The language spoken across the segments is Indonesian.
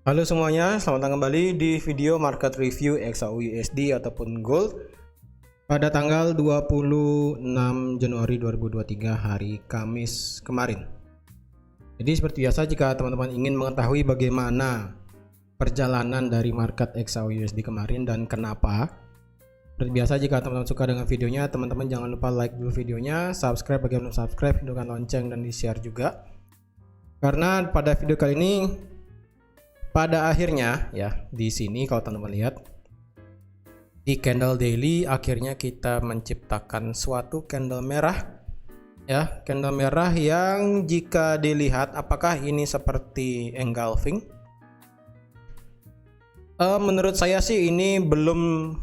Halo semuanya, selamat datang kembali di video market review XAUUSD ataupun Gold pada tanggal 26 Januari 2023 hari Kamis kemarin. Jadi seperti biasa, jika teman-teman ingin mengetahui bagaimana perjalanan dari market XAUUSD kemarin dan kenapa, seperti biasa jika teman-teman suka dengan videonya, teman-teman jangan lupa like dulu videonya, subscribe bagi yang belum subscribe, hidupkan lonceng dan di share juga. Karena pada video kali ini pada akhirnya ya, di sini kalau teman-teman lihat di candle daily akhirnya kita menciptakan suatu candle merah ya, candle merah yang jika dilihat apakah ini seperti engulfing, menurut saya sih ini belum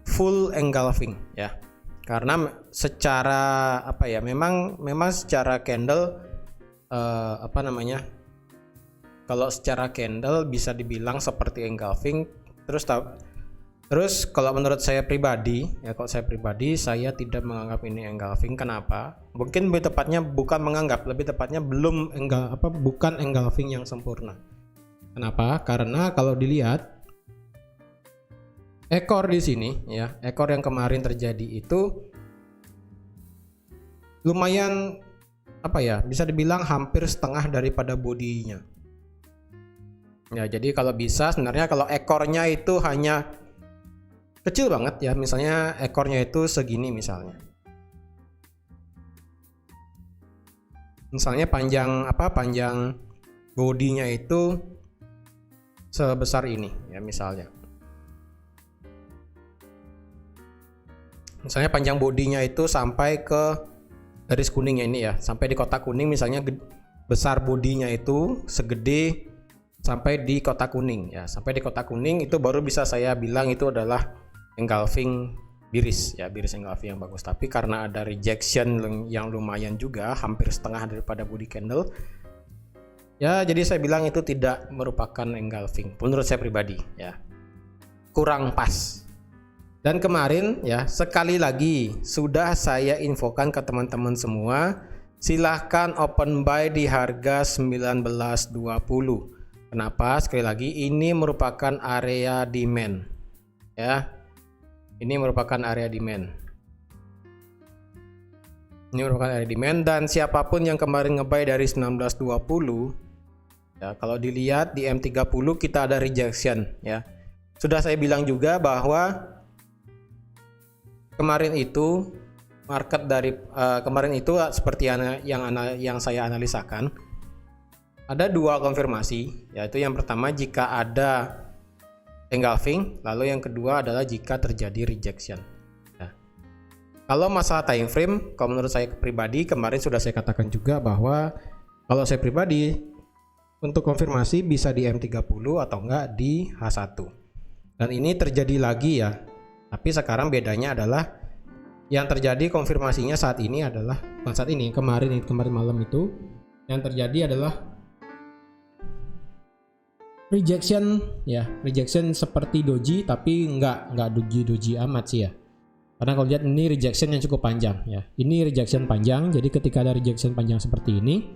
full engulfing ya, karena secara memang secara candle kalau secara candle bisa dibilang seperti engulfing. Terus kalau menurut saya pribadi ya, saya tidak menganggap ini engulfing. Kenapa? Mungkin lebih tepatnya bukan menganggap, lebih tepatnya bukan engulfing yang sempurna. Kenapa? Karena kalau dilihat ekor di sini ya, ekor yang kemarin terjadi itu lumayan bisa dibilang hampir setengah daripada bodinya. Ya, jadi kalau bisa sebenarnya kalau ekornya itu hanya kecil banget ya, misalnya ekornya itu segini misalnya panjang bodinya itu sebesar ini ya, misalnya panjang bodinya itu sampai ke garis kuningnya ini ya, sampai di kotak kuning misalnya, besar bodinya itu segede sampai di kotak kuning ya, sampai di kotak kuning itu baru bisa saya bilang itu adalah engulfing biris ya, biris engulfing yang bagus. Tapi karena ada rejection yang lumayan juga, hampir setengah daripada body candle ya, jadi saya bilang itu tidak merupakan engulfing menurut saya pribadi ya, kurang pas. Dan kemarin ya, sekali lagi sudah saya infokan ke teman-teman semua, silahkan open buy di harga 19.20. Kenapa? Sekali lagi ini merupakan area demand ya. Ini merupakan area demand. Ini merupakan area demand, dan siapapun yang kemarin ngebuy dari 19.20 ya, kalau dilihat di M30 kita ada rejection ya. Sudah saya bilang juga bahwa kemarin itu market dari kemarin itu seperti yang saya analisakan, ada dua konfirmasi, yaitu yang pertama jika ada engulfing, lalu yang kedua adalah jika terjadi rejection. Nah, kalau masalah time frame, kalau menurut saya pribadi kemarin sudah saya katakan juga bahwa kalau saya pribadi untuk konfirmasi bisa di M30 atau enggak di H1. Dan ini terjadi lagi ya. Tapi sekarang bedanya adalah yang terjadi konfirmasinya saat ini adalah bukan saat ini, kemarin malam itu yang terjadi adalah rejection ya, rejection seperti doji, tapi enggak doji amat sih ya. Karena kalau lihat ini rejection yang cukup panjang ya. Ini rejection panjang, jadi ketika ada rejection panjang seperti ini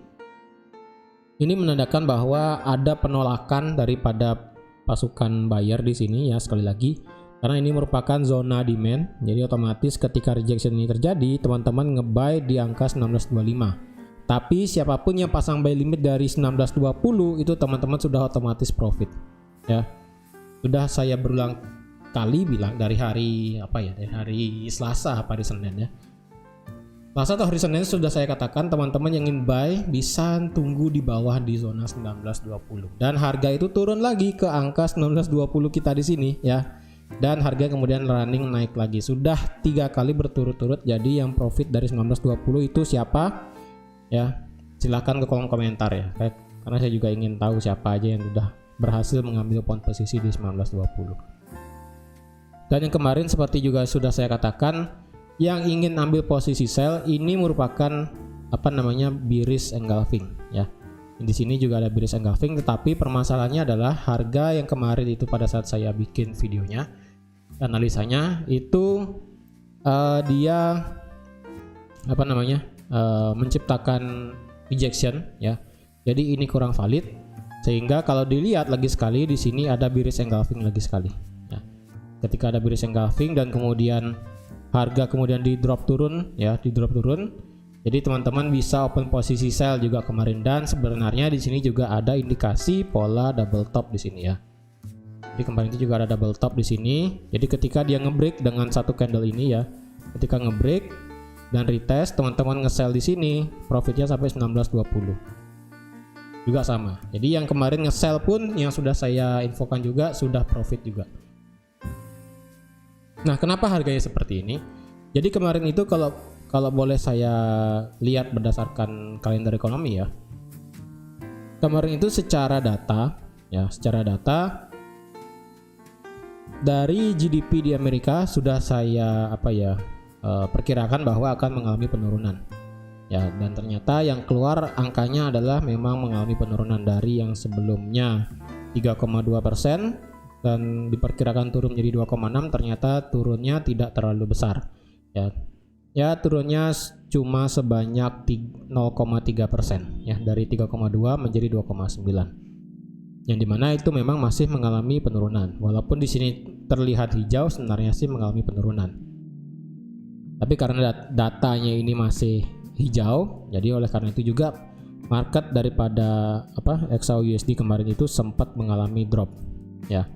menandakan bahwa ada penolakan daripada pasukan buyer di sini ya, sekali lagi. Karena ini merupakan zona demand, jadi otomatis ketika rejection ini terjadi, teman-teman ngebuy di angka 19.25. Tapi siapapun yang pasang buy limit dari 19.20 itu teman-teman sudah otomatis profit ya. Sudah saya berulang kali bilang dari hari dari hari Selasa hari Senin ya. Selasa atau hari Senin sudah saya katakan teman-teman yang ingin buy bisa tunggu di bawah di zona 19.20 dan harga itu turun lagi ke angka 19.20 kita di sini ya. Dan harga kemudian running naik lagi. Sudah 3 kali berturut-turut. Jadi yang profit dari 19.20 itu siapa? Ya, silahkan ke kolom komentar ya, karena saya juga ingin tahu siapa aja yang sudah berhasil mengambil point posisi di 19.20. Dan yang kemarin seperti juga sudah saya katakan, yang ingin ambil posisi sell ini merupakan bearish engulfing ya. Di sini juga ada bearish engulfing, tetapi permasalahannya adalah harga yang kemarin itu pada saat saya bikin videonya, analisanya itu dia menciptakan rejection ya, jadi ini kurang valid Sehingga kalau dilihat lagi sekali di sini ada bearish engulfing lagi sekali. Ya. Ketika ada bearish engulfing dan kemudian harga kemudian di drop turun ya, di drop turun. Jadi teman-teman bisa open posisi sell juga kemarin, dan sebenarnya di sini juga ada indikasi pola double top di sini ya. Jadi kemarin itu juga ada double top di sini. Jadi ketika dia ngebreak dengan satu candle ini ya, ketika ngebreak dan retest, teman-teman nge-sell di sini, profitnya sampai 19.20. Juga sama. Jadi yang kemarin nge-sell pun yang sudah saya infokan juga sudah profit juga. Nah, kenapa harganya seperti ini? Jadi kemarin itu kalau boleh saya lihat berdasarkan kalender ekonomi ya. Kemarin itu secara data dari GDP di Amerika sudah saya perkirakan bahwa akan mengalami penurunan. Ya, dan ternyata yang keluar angkanya adalah memang mengalami penurunan dari yang sebelumnya 3,2% dan diperkirakan turun menjadi 2,6, ternyata turunnya tidak terlalu besar. Ya, turunnya cuma sebanyak 0,3% ya, dari 3,2 menjadi 2,9. Yang dimana itu memang masih mengalami penurunan. Walaupun di sini terlihat hijau, sebenarnya sih mengalami penurunan. Tapi karena datanya ini masih hijau, jadi oleh karena itu juga market daripada XAUUSD kemarin itu sempat mengalami drop. Ya,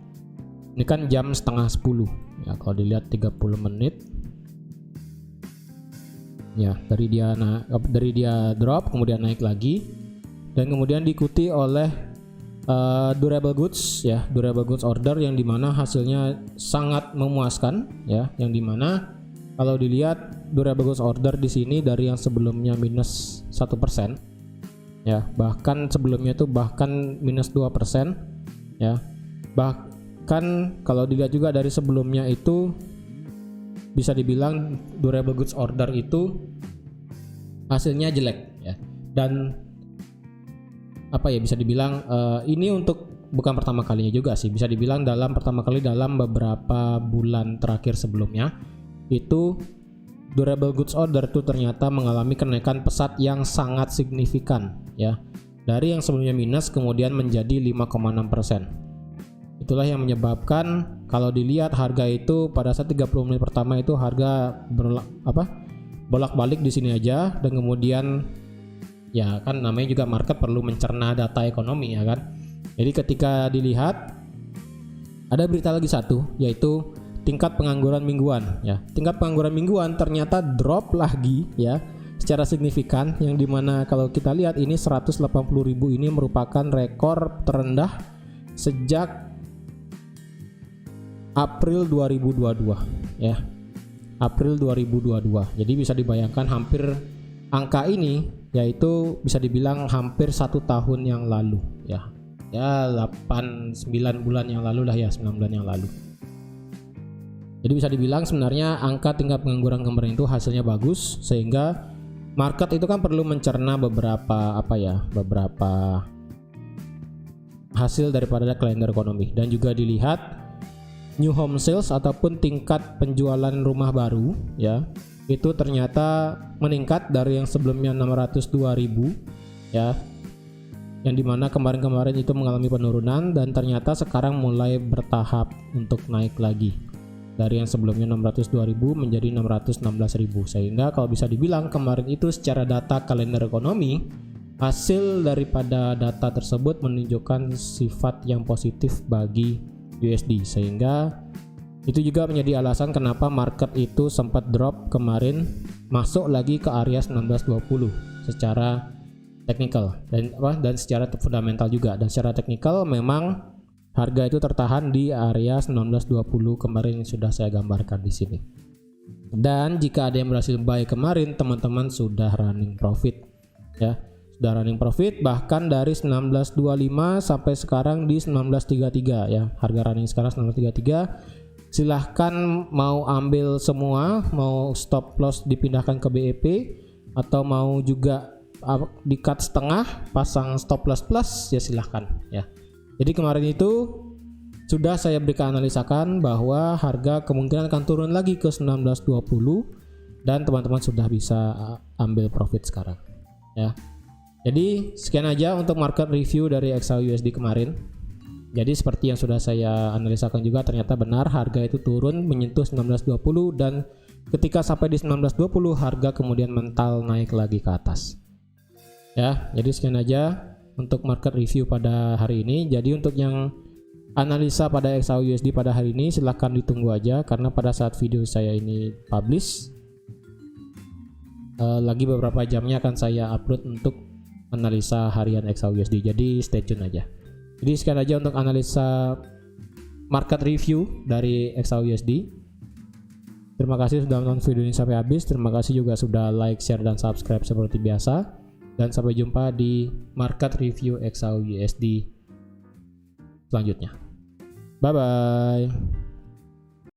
ini kan jam setengah 10. Ya, kalau dilihat 30 menit. Ya, dari dia drop kemudian naik lagi dan kemudian diikuti oleh durable goods ya, durable goods order yang dimana hasilnya sangat memuaskan ya, yang dimana kalau dilihat durable goods order di sini dari yang sebelumnya minus 1% ya, bahkan sebelumnya itu bahkan minus 2% ya, bahkan kalau dilihat juga dari sebelumnya itu bisa dibilang durable goods order itu hasilnya jelek ya, dan bisa dibilang ini bukan pertama kalinya juga sih, bisa dibilang pertama kali dalam beberapa bulan terakhir sebelumnya itu durable goods order itu ternyata mengalami kenaikan pesat yang sangat signifikan ya, dari yang sebelumnya minus kemudian menjadi 5,6%. Itulah yang menyebabkan kalau dilihat harga itu pada saat 30 menit pertama itu harga bolak-balik di sini aja, dan kemudian ya kan namanya juga market perlu mencerna data ekonomi ya kan. Jadi ketika dilihat ada berita lagi satu, yaitu tingkat pengangguran mingguan ya. Tingkat pengangguran mingguan ternyata drop lagi ya secara signifikan, yang dimana kalau kita lihat ini 180.000 ini merupakan rekor terendah sejak April 2022 ya. April 2022. Jadi bisa dibayangkan hampir angka ini yaitu bisa dibilang hampir 1 tahun yang lalu ya. Ya 8-9 bulan yang lalu lah ya, 9 bulan yang lalu. Jadi bisa dibilang sebenarnya angka tingkat pengangguran kemarin itu hasilnya bagus, sehingga market itu kan perlu mencerna beberapa hasil daripada kalender ekonomi, dan juga dilihat new home sales ataupun tingkat penjualan rumah baru ya, itu ternyata meningkat dari yang sebelumnya 602.000 ya, yang dimana kemarin itu mengalami penurunan dan ternyata sekarang mulai bertahap untuk naik lagi dari yang sebelumnya 602.000 menjadi 616.000. Sehingga kalau bisa dibilang kemarin itu secara data kalender ekonomi, hasil daripada data tersebut menunjukkan sifat yang positif bagi USD, sehingga itu juga menjadi alasan kenapa market itu sempat drop kemarin, masuk lagi ke area 1920 secara teknikal dan secara fundamental juga. Dan secara teknikal memang harga itu tertahan di area 1920 kemarin yang sudah saya gambarkan di sini. Dan jika ada yang berhasil buy kemarin, teman-teman sudah running profit ya. Sudah running profit bahkan dari 1925 sampai sekarang di 1933 ya. Harga running sekarang 1933. Silahkan mau ambil semua, mau stop loss dipindahkan ke BEP, atau mau juga di cut setengah pasang stop loss plus ya silahkan ya. Jadi kemarin itu sudah saya berikan analisakan bahwa harga kemungkinan akan turun lagi ke 1920 dan teman-teman sudah bisa ambil profit sekarang ya. Jadi sekian aja untuk market review dari XAUUSD kemarin. Jadi seperti yang sudah saya analisakan juga, ternyata benar harga itu turun menyentuh 1920 dan ketika sampai di 1920 harga kemudian mental naik lagi ke atas. Ya, jadi sekian aja untuk market review pada hari ini. Jadi untuk yang analisa pada XAUUSD pada hari ini silahkan ditunggu aja, karena pada saat video saya ini publish lagi beberapa jamnya akan saya upload untuk analisa harian XAUUSD. Jadi stay tune aja. Jadi sekian aja untuk analisa market review dari XAUUSD. Terima kasih sudah menonton video ini sampai habis. Terima kasih juga sudah like, share, dan subscribe seperti biasa. Dan sampai jumpa di market review XAUUSD selanjutnya. Bye bye.